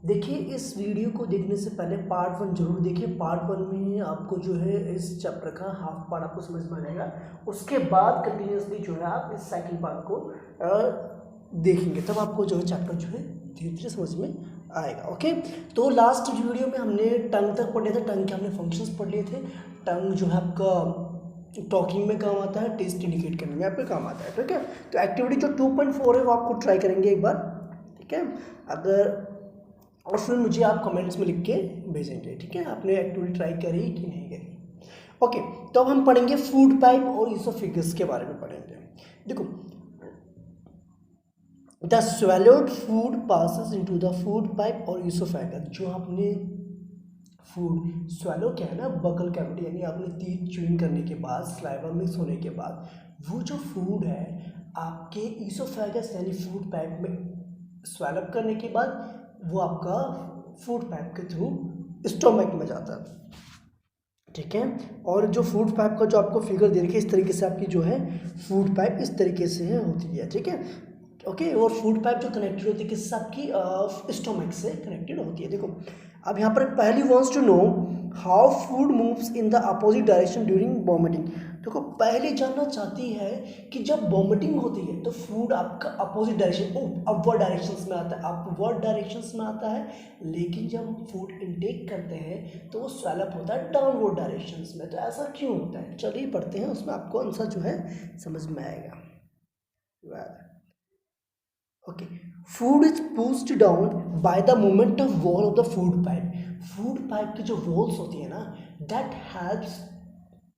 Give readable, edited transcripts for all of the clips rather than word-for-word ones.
देखिए, इस वीडियो को देखने से पहले पार्ट 1 जरूर देखिए। पार्ट 1 में आपको जो है इस चैप्टर का हाफ पार्ट आपको समझ में आ जाएगा। उसके बाद कंटिन्यूसली जो है आप इस सेकंड पार्ट को देखेंगे, तब आपको जो है चैप्टर जो है धीरे धीरे समझ में आएगा। ओके, तो लास्ट वीडियो में हमने टंग तक पढ़े थे, टंग के हमने फंक्शंस पढ़ लिए थे। टंग जो है आपका टॉकिंग में काम आता है, टेस्ट इंडिकेट करने में आपके काम आता है। ठीक है, तो एक्टिविटी जो 2.4 है वो आपको ट्राई करेंगे एक बार। ठीक है, अगर और फिर मुझे आप कमेंट्स में लिख के भेजेंगे। ठीक है, आपने एक्टिविटी ट्राई करी कि नहीं करी। ओके, तो अब हम पढ़ेंगे फूड पाइप और ईसोफेगस के बारे में पढ़ेंगे। देखो, the swallowed food passes into the food pipe और ईसोफेगस। जो आपने फूड स्वेलो क्या है ना, बकल कैविटी, यानी आपने टीथ च्यूइंग करने के बाद, स्लाइवा मिक्स होने के बाद वो जो फूड है आपके ईसोफेगस यानी फूड पाइप में स्वेलअप करने के बाद वो आपका फूड पाइप के थ्रू स्टोमक में जाता है। ठीक है, और जो फूड पाइप का जो आपको फिगर दे रखी है, इस तरीके से आपकी जो है फूड पाइप इस तरीके से है होती है। ठीक है, ओके, और फूड पाइप जो कनेक्टेड होती है किससे, आपकी स्टोमक से कनेक्टेड होती है। देखो, अब यहाँ पर पहली wants to know how food moves in the opposite direction during vomiting. देखो, पहले जानना चाहती है कि जब वॉमिटिंग होती है तो फूड आपका अपोजिट डायरेक्शन, अपवर्ड डायरेक्शंस में आता है, अपवर्ड डायरेक्शंस में आता है। लेकिन जब हम फूड इनटेक करते हैं तो वो स्वेलअप होता है डाउनवर्ड डायरेक्शंस में। तो ऐसा क्यों होता है, चलिए पढ़ते हैं, उसमें आपको आंसर जो है समझ में आएगा। Okay, food is pushed down by the movement of wall of the food pipe. Food pipe की जो वॉल्स होती है ना, that helps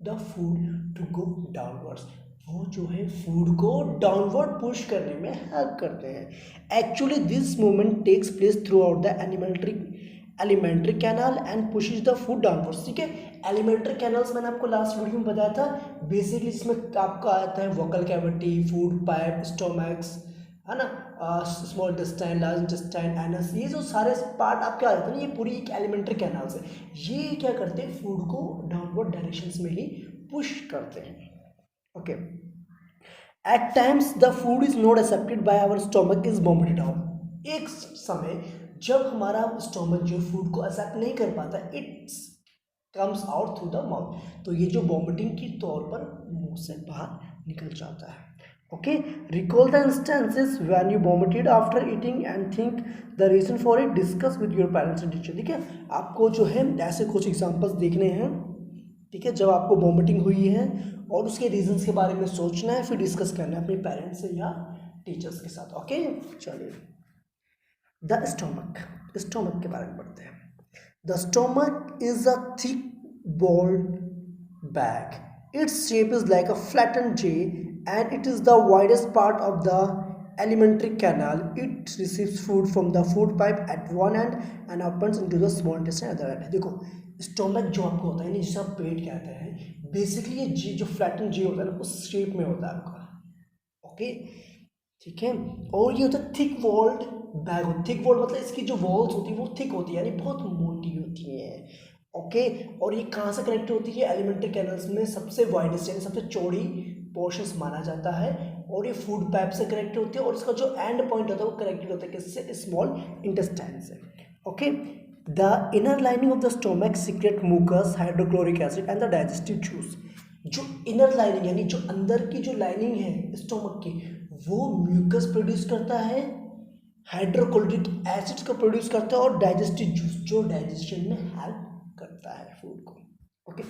the food to go downwards. वो जो है फूड को डाउनवर्ड पुश करने में हेल्प करते हैं। Actually this movement takes place throughout the alimentary canal and pushes the food downwards. ठीक है, एलिमेंट्री कैनल्स मैंने आपको लास्ट वीडियो में बताया था, बेसिकली जिसमें आपका आता है वोकल कैविटी, फूड पाइप, स्टोमैक्स, है ना, small intestine, large intestine, anus, ये जो सारे पार्ट आपके आ जाते हैं ना, ये पूरी एक एलिमेंट्री कैनाल से ये क्या करते हैं, फूड को डाउनवर्ड डायरेक्शंस में ही पुश करते हैं। Okay, at times the food is not accepted by our stomach is vomited out. एक समय जब हमारा स्टोमक जो फूड को एक्सेप्ट नहीं कर पाता, it's comes out through the mouth, तो ये जो वॉमिटिंग के तौर पर मुंह से बाहर निकल जाता है। Okay, recall the instances when you vomited after eating and think the reason for it, discuss with your parents and teacher. ठीक है, आपको जो है ऐसे कुछ एग्जांपल्स देखने हैं। ठीक है, जब आपको वॉमिटिंग हुई है और उसके रीजंस के बारे में सोचना है, फिर डिस्कस करना है अपने पेरेंट्स से या टीचर्स के साथ। ओके, चलिए, द स्टोमक के बारे में पढ़ते हैं। The stomach is a thick walled bag. Its shape is like a flattened J and it is the widest part of the alimentary canal. It receives food from the food pipe at one end and opens into the small intestine at the other end. देखो, stomach जो आपको होता है ना, जिसे आप पेट कहते हैं, बेसिकली ये जी जो फ्लैटन जी होता है ना, उस शेप में होता है आपका। ओके, ठीक है, और ये होता है thick walled bag. Thick walled मतलब इसकी जो वॉल्स होती है वो थिक होती है, यानी बहुत मोटी होती है। ओके, और ये कहाँ से कनेक्ट होती है, एलिमेंट्री कैनल्स में सबसे वाइडेस्ट यानी सबसे चौड़ी पोर्शंस माना जाता है, और ये फूड पाइप से कनेक्ट होती है, और इसका जो एंड पॉइंट होता है वो कनेक्टेड होता है किससे, स्मॉल इंटेस्टाइन से। Okay, the inner lining of the stomach secret mucus, hydrochloric acid and the digestive juice. जो इनर लाइनिंग यानी जो अंदर की जो लाइनिंग है स्टोमक की, वो म्यूकस प्रोड्यूस करता है, हाइड्रोक्लोरिक एसिड्स को प्रोड्यूस करता है, और डाइजेस्टिव जूस जो डाइजेशन में हेल्प करता है फूड को। ओके,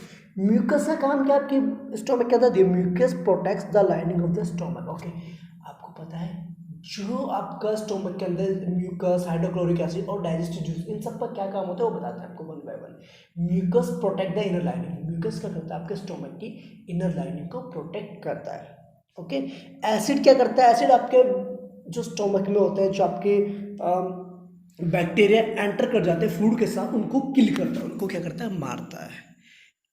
म्यूकस का काम क्या, आपके स्टोमक क्या था, mucus protects the lining of the stomach. Okay, आपको पता है जो आपका स्टोमक के अंदर म्यूकस, हाइड्रोक्लोरिक एसिड और डाइजेस्टिव जूस, इन सब का क्या काम होता है वो बताते हैं आपको one by one. Mucus protect the inner lining, mucus क्या करता है, आपके स्टोमक की इनर लाइनिंग को प्रोटेक्ट करता है। ओके, एसिड क्या करता है, एसिड आपके जो स्टोमक में होते हैं, जो आपके बैक्टीरिया एंटर कर जाते हैं फूड के साथ, उनको किल करता है, उनको क्या करता है, मारता है।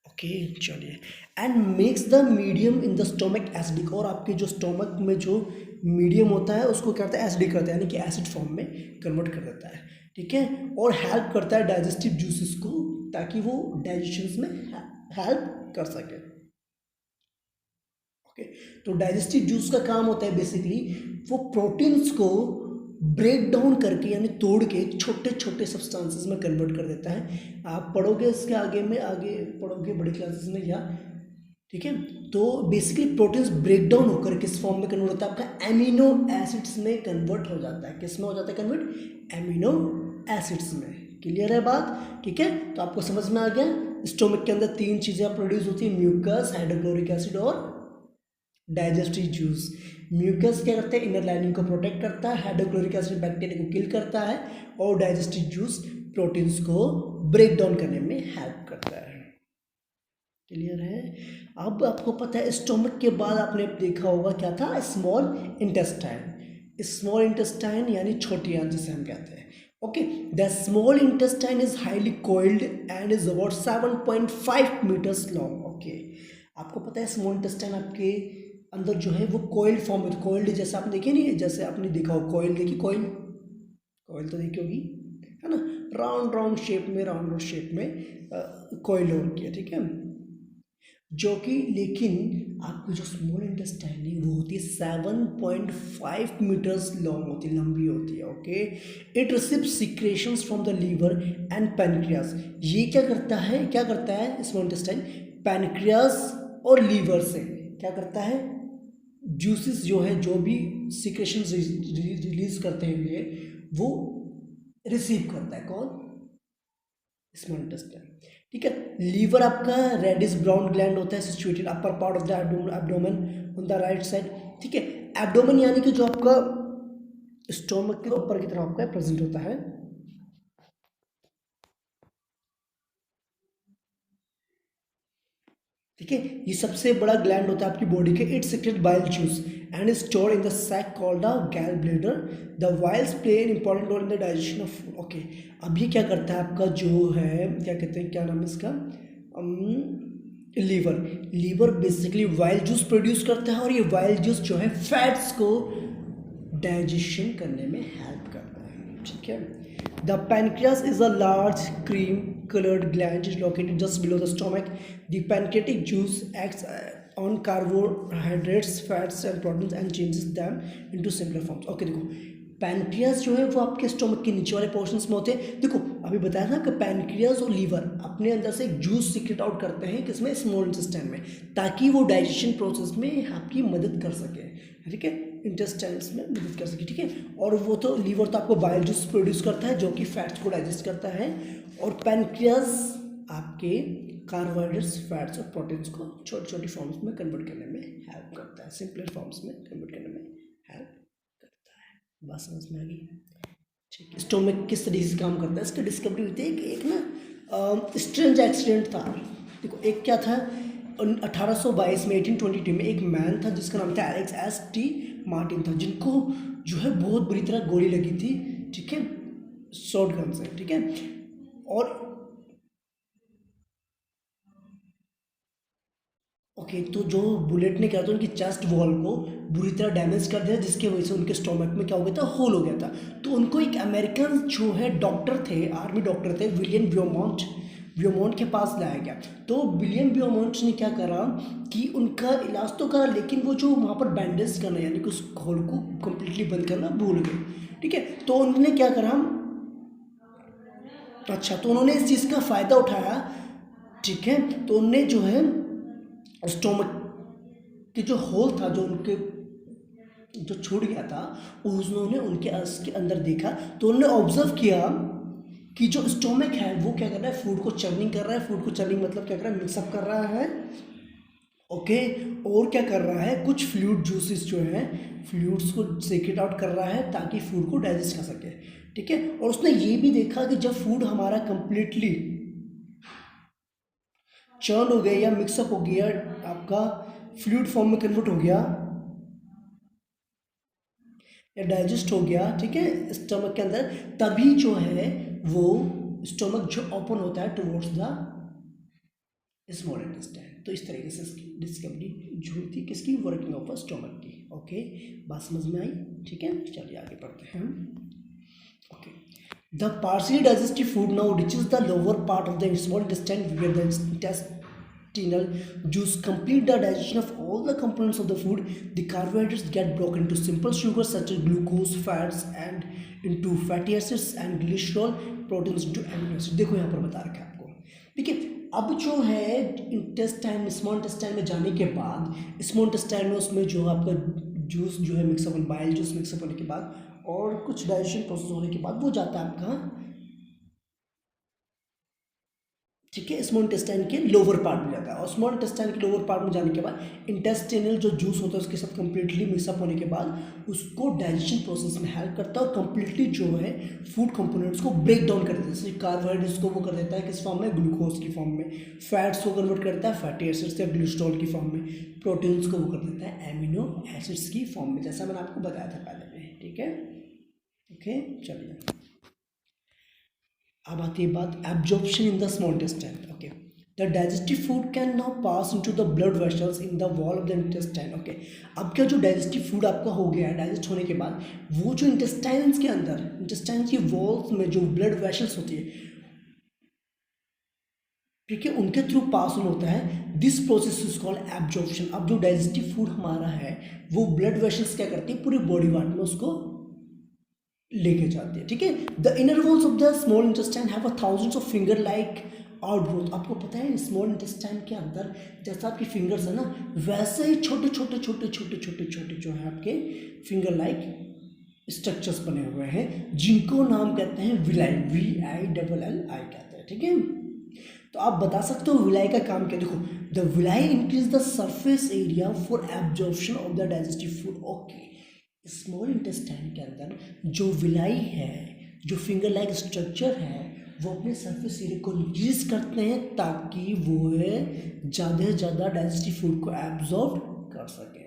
ओके, चलिए, and makes the medium in the stomach acidic, और आपके जो स्टोमक में जो मीडियम होता है उसको क्या करता है, एसिडिक करता है, यानी कि एसिड फॉर्म में कन्वर्ट कर देता है। ठीक है, और हेल्प करता है डाइजेस्टिव जूसेस को, ताकि वो डाइजेशन में हेल्प कर सके। ओके, तो डाइजेस्टिव जूस का काम होता है बेसिकली वो प्रोटीन्स को ब्रेक डाउन करके यानी तोड़ के छोटे छोटे सब्सटेंसेस में कन्वर्ट कर देता है। आप पढ़ोगे इसके आगे में, आगे पढ़ोगे बड़ी क्लासेस में या, ठीक है। तो बेसिकली प्रोटीन्स ब्रेक डाउन होकर किस फॉर्म में कन्वर्ट होता है, आपका एमिनो एसिड्स में कन्वर्ट हो जाता है। किस में हो जाता है कन्वर्ट, एमिनो एसिड्स में। क्लियर है बात, ठीक है। तो आपको समझ में आ गया, स्टोमक के अंदर तीन चीजें प्रोड्यूस होती है, म्यूकस, हाइड्रोक्लोरिक एसिड और डाइजेस्टिव जूस। म्यूकस क्या करता है, इनर लाइनिंग को प्रोटेक्ट करता है, हाइड्रोक्लोरिक एसिड बैक्टीरिया को किल करता है और डाइजेस्टिव जूस प्रोटीन्स को ब्रेक डाउन करने में हेल्प करता है। क्लियर है। अब आपको पता है स्टोमक के बाद आपने देखा होगा क्या था, स्मॉल इंटेस्टाइन। स्मॉल इंटेस्टाइन यानी छोटी आंत जिसे हम कहते हैं। Okay, the small intestine is highly coiled and is about 7.5 metres long. Okay, आपको पता है स्मॉल इंटेस्टाइन आपके अंदर जो है वो कोइल्ड फॉर्म में, कोइल्ड जैसे आपने देखी नहीं, जैसे आपने देखा हो कोइल, देखी कोइल, कोइल तो देखी होगी है ना, राउंड राउंड शेप में, राउंड शेप में कोइल हो रखी है, ठीक है। जो कि लेकिन आपकी जो स्मॉल इंटेस्टाइन है वो होती है 7.5 मीटर्स लॉन्ग होती है, लंबी होती है। Okay, it receive secretions from the liver and pancreas. ये क्या करता है, क्या करता है स्मॉल इंटेस्टाइन, पैनक्रियास और लीवर से क्या करता है, जूसेस जो है, जो भी सिक्रेशंस रिलीज करते हैं वो रिसीव करता है। कौन, स्मॉल इंटेस्टाइन, ठीक है। लीवर आपका रेडिश ब्राउन ग्लैंड होता है, situated upper part of the abdomen on the right side, ठीक है। एब्डोमेन यानी कि जो आपका स्टोमक के ऊपर की तरफ आपका प्रेजेंट होता है। ठीक है, ये सबसे बड़ा ग्लैंड होता है आपकी बॉडी के। It secrete bile juice and is stored in the sac called the gall bladder. The biles play an important role in the digestion of food. Okay, अब ये क्या करता है आपका जो है, क्या कहते हैं, क्या नाम है इसका, liver. Liver basically bile juice produce करता है और ये वाइल जूस जो है फैट्स को डाइजेशन करने में हेल्प करता है, ठीक है। The pancreas is a large cream colored gland is located just below the stomach. The pancreatic juice acts on carbohydrates, fats and proteins and changes them into simpler forms. Okay, देखो pancreas जो है वो आपके stomach के नीचे वाले portions में होते हैं। देखो अभी बताया था कि पैनक्रियास और लीवर अपने अंदर से एक जूस सीक्रेट आउट करते हैं किसमें, स्मॉल इंटेस्टाइन में, ताकि वो डाइजेशन प्रोसेस में आपकी मदद कर सके, ठीक है, इंटेस्टाइन्स में मदद कर सके, ठीक है। और वो तो लीवर तो आपको बाइल जूस प्रोड्यूस करता है जो कि फैट्स को डाइजेस्ट करता है, और पैनक्रियास आपके कार्बोहाइड्रेट्स, फैट्स और प्रोटीन्स को छोटी छोटी फॉर्म्स में कन्वर्ट करने में हेल्प करता है, सिंपलर फॉर्म्स में कन्वर्ट करने में हेल्प करता है। बात समझ में आ गई, ठीक है। स्टोमक किस तरीके से काम करता है, इसकी डिस्कवरी हुई थी एक ना स्ट्रेंज एक्सीडेंट था। देखो एक क्या था, 1822 में 1822 में एक मैन था जिसका नाम था एलेक्स एस टी मार्टिन था, जिनको जो है बहुत बुरी तरह गोली लगी थी, ठीक है, शॉर्ट गन से, ठीक है। और ओके, तो जो बुलेट ने क्या था उनकी चेस्ट वॉल को बुरी तरह डैमेज कर दिया, जिसकी वजह से उनके स्टोमक में क्या हो गया था, होल हो गया था। तो उनको एक अमेरिकन जो है डॉक्टर थे, आर्मी डॉक्टर थे, विलियम ब्यूमॉन्ट के पास लाया गया। तो विलियम ब्यूमॉन्ट ने क्या करा कि उनका इलाज तो करा, लेकिन वो जो वहाँ पर बैंडेज करना यानी कि उस होल को कम्प्लीटली बंद करना भूल गए, ठीक है। तो उन्होंने क्या करा, अच्छा, तो उन्होंने इस चीज़ का फ़ायदा उठाया, ठीक है। तो उन्होंने जो है स्टोमक के जो होल था, जो उनके जो छूट गया था, उन्होंने उनके अंदर देखा। तो उन्होंने ऑब्जर्व किया कि जो स्टोमक है वो क्या कर रहा है, फूड को चर्निंग कर रहा है। फूड को चर्निंग मतलब क्या कर रहा है, मिक्सअप कर रहा है, ओके। और क्या कर रहा है, कुछ फ्लूइड जूसेस जो है फ्लूइड्स को सेक्रेट आउट कर रहा है ताकि फूड को डाइजेस्ट कर सके, ठीक है। और उसने ये भी देखा कि जब फूड हमारा कंप्लीटली चर्न हो गया या मिक्सअप हो गया, आपका फ्लूइड फॉर्म में कन्वर्ट हो गया या डाइजेस्ट हो गया, ठीक है, स्टमक के अंदर, तभी जो है वो स्टमक जो ओपन होता है टुवर्ड्स द स्मॉल इंटेस्टाइन। तो इस तरीके से इसकी डिस्कवरी जो हुई थी किसकी, वर्किंग ऑफ अ स्टमक की। ओके, बात समझ में आई, ठीक है। चलिए आगे पढ़ते हैं। Okay, the partially digestive food now reaches the lower part of the small intestine where the intestinal juice complete the digestion of all the components of the food. The carbohydrates get broken into simple sugars such as glucose, fats, and into fatty acids and glycerol, proteins into amino acids. देखो यहाँ पर बता रखा है आपको, ठीक है। अब जो है इंटेस्टाइन, स्मॉल इंटेस्टाइन में जाने के बाद, स्मॉल इंटेस्टाइन में उसमें जो आपका जूस जो है मिक्सअप, बाइल जूस मिक्सअप होने के बाद और कुछ डाइजेशन प्रोसेस होने के बाद वो जाता है आपका, ठीक है, स्मॉल इंटेस्टाइन के लोअर पार्ट में जाता है। और स्मॉल इंटेस्टाइन के लोअर पार्ट में जाने के बाद इंटेस्टिनल जो जूस होता है उसके साथ कंप्लीटली मिक्सअप होने के बाद उसको डाइजेशन प्रोसेस में हेल्प करता है और कंप्लीटली जो है फूड कंपोनेंट्स को ब्रेक डाउन कर देता है। जैसे कार्बोहाइड्रेट्स को वो कर देता है किस फॉर्म में, ग्लूकोज की फॉर्म में, फैट्स को कन्वर्ट करता है फैटी एसिड्स या ग्लिसरॉल की फॉर्म में, प्रोटीन्स को वो कर देता है एमिनो एसिड्स की फॉर्म में, जैसा मैंने आपको बताया था पहले में, ठीक है। ओके, चलिए अब आती है बात absorption in the small intestine. Okay, the digestive food can now pass into the blood vessels in the wall of the intestine. Okay, अब क्या जो डाइजेस्टिव फूड आपका हो गया है, डाइजेस्ट होने के बाद वो जो इंटेस्टाइन्स के अंदर, इंटेस्टाइन की वॉल्स में जो ब्लड वेसल्स होती है, ठीक है, उनके थ्रू पास ऑन होता है। This process is called absorption. अब जो डाइजेस्टिव फूड हमारा है वो ब्लड वेसल्स क्या करती है, पूरे बॉडी पार्ट में उसको लेके जाती है, ठीक है। The inner walls of the small intestine have thousands of finger like outgrowth. आपको पता है स्मॉल इंटेस्टाइन के अंदर जैसा आपकी फिंगर्स है ना, वैसे ही छोटे छोटे छोटे छोटे छोटे छोटे जो है आपके फिंगर लाइक स्ट्रक्चर्स बने हुए हैं जिनको नाम कहते हैं विलाई, VILLI कहते हैं, ठीक है। तो आप बता सकते हो विलाई का काम क्या, देखो, the villi increase the surface area for absorption of the digestive food. Okay, small intestine के अंदर जो विलाई है, जो फिंगर लाइक स्ट्रक्चर है, वो अपने सरफेस एरिया को इंक्रीज करते हैं ताकि वो ज़्यादा से ज़्यादा डाइजेस्टिव फूड को एब्जॉर्ब कर सकें।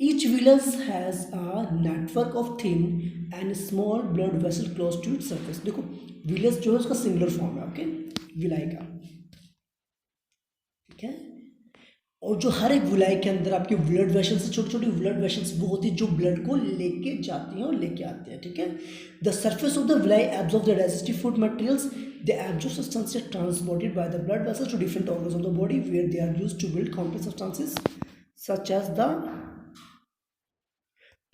Each villus has a network of thin and small blood vessel close to its surface. देखो, विलस जो है उसका सिंगुलर फॉर्म है, ओके, विलाई का, ठीक है। और जो हर एक विलाई के अंदर आपके ब्लड वेसल्स, छोटी छोटी ब्लड वेसल्स वो होती है जो ब्लड को लेके जाती हैं और लेके आती हैं, ठीक है। The surface of the villi absorb the digestive food materials, they absorb substances transported by the blood vessels to different organs of the body where they are used to build complex substances such as the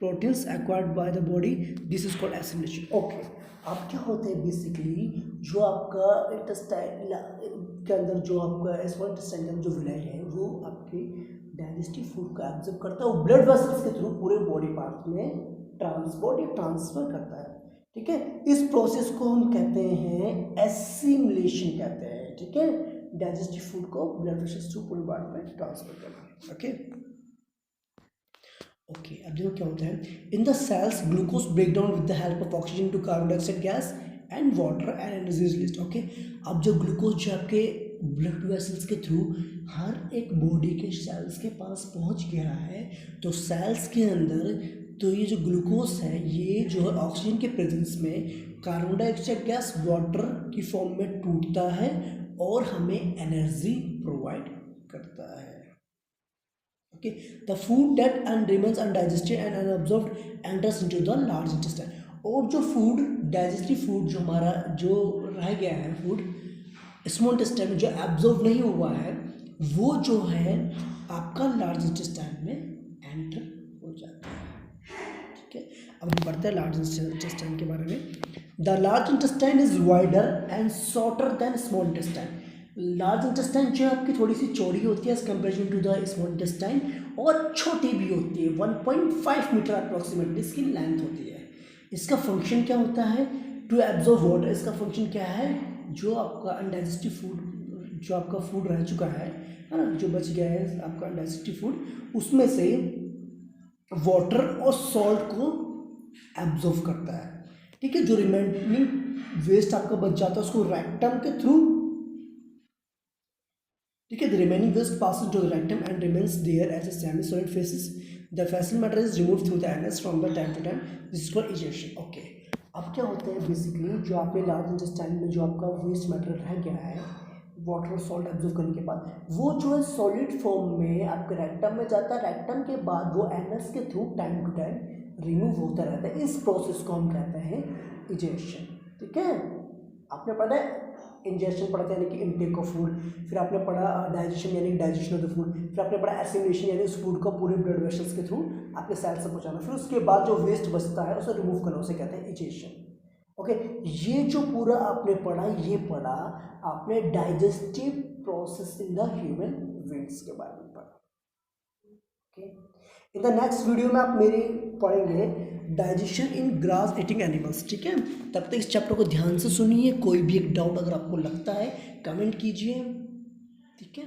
proteins acquired by the body, this is called assimilation. Okay, अब क्या होता है basically, जो आपका intestine के अंदर, जो आपका स्मॉल इंटेस्टाइन के अंदर जो विलाई है वो आपके डाइजेस्टिव फूड को एब्जॉर्ब करता है और ब्लड वेसल्स के थ्रू पूरे बॉडी पार्ट में ट्रांसपोर्ट या ट्रांसफर करता है, ठीक है। इस प्रोसेस को हम कहते हैं एसिमिलेशन कहते हैं, ठीक है। डाइजेस्टिव फूड को ब्लड वेसल्स थ्रू पूरे बॉडी में ट्रांसफर करना, ओके। ओके, अब देखो क्या होता है, in the cells glucose break down with the help of oxygen to carbon dioxide gas and water and energy is released. Okay, अब जो ग्लूकोज जो आपके ब्लड वेसल्स के थ्रू हर एक बॉडी के सेल्स के पास पहुंच गया है, तो सेल्स के अंदर तो ये जो ग्लूकोज है ये जो है ऑक्सीजन के प्रेजेंस में कार्बन डाइऑक्साइड गैस वाटर की फॉर्म में टूटता है और हमें एनर्जी प्रोवाइड करता है। Okay, the food that remains undigested and unabsorbed enters into the large intestine। और जो फूड, डाइजेस्टिव फूड जो हमारा जो रह गया है फूड स्मॉल इंटेस्टाइन में जो एब्जॉर्ब नहीं हुआ है, वो जो है आपका लार्ज इंटेस्टाइन में एंटर हो जाता है, ठीक है। अब हम पढ़ते हैं लार्ज इंटेस्टाइन के बारे में। The large intestine is wider and shorter than small intestine. Large intestine जो है आपकी थोड़ी सी चौड़ी होती है as comparison to the small intestine, और छोटी भी होती है, 1.5 मीटर अप्रॉक्सीमेटली इसकी लेंथ होती है। इसका फंक्शन क्या होता है, टू एब्जॉर्ब वाटर। इसका फंक्शन क्या है, जो आपका अनडाइजेस्टिव फूड, जो आपका फूड रह चुका है ना, जो बच गया है आपका अनडाइजेस्टिव फूड, उसमें से वाटर और सॉल्ट को एब्जॉर्ब करता है, ठीक है। जो रिमेनिंग वेस्ट आपका बच जाता है उसको रेक्टम के थ्रू, ठीक है, the remaining waste passes to the rectum and remains there as a semi-solid feces. The fecal matter is removed through the anus from the time to time. This is called ejection. Okay. अब क्या होता है basically, जो आपके large intestine में जो आपका waste material रह गया है वाटर और सॉल्ट एब्जॉर्ब करने के बाद, वो जो है सॉलिड फॉर्म में आपके रेक्टम में जाता है। रेक्टम के बाद वो एनस के through time to time remove होता रहता है। इस प्रोसेस को हम कहते हैं इजेक्शन, ठीक है। आपने पता है इंजेशन पढ़ा था यानी कि इनटेक ऑफ फूड, फिर आपने पढ़ा डाइजेशन यानी डाइजेशन ऑफ द फूड, फिर आपने पढ़ा एसिमिलेशन यानी उस फूड को पूरे ब्लड वेसल्स के थ्रू आपके सेल्स से पहुंचाना, फिर उसके बाद जो वेस्ट बचता है उसे रिमूव करना, उसे कहते हैं इजेशन। ओके, ये जो पूरा आपने पढ़ा, ये पढ़ा आपने digestive process in the human beings के बारे में पढ़ा। Okay, in the next video में आप मेरी पढ़ेंगे डाइजेशन इन ग्रास ईटिंग एनिमल्स। ठीक है, तब तक इस चैप्टर को ध्यान से सुनिए, कोई भी एक डाउट अगर आपको लगता है कमेंट कीजिए। ठीक है।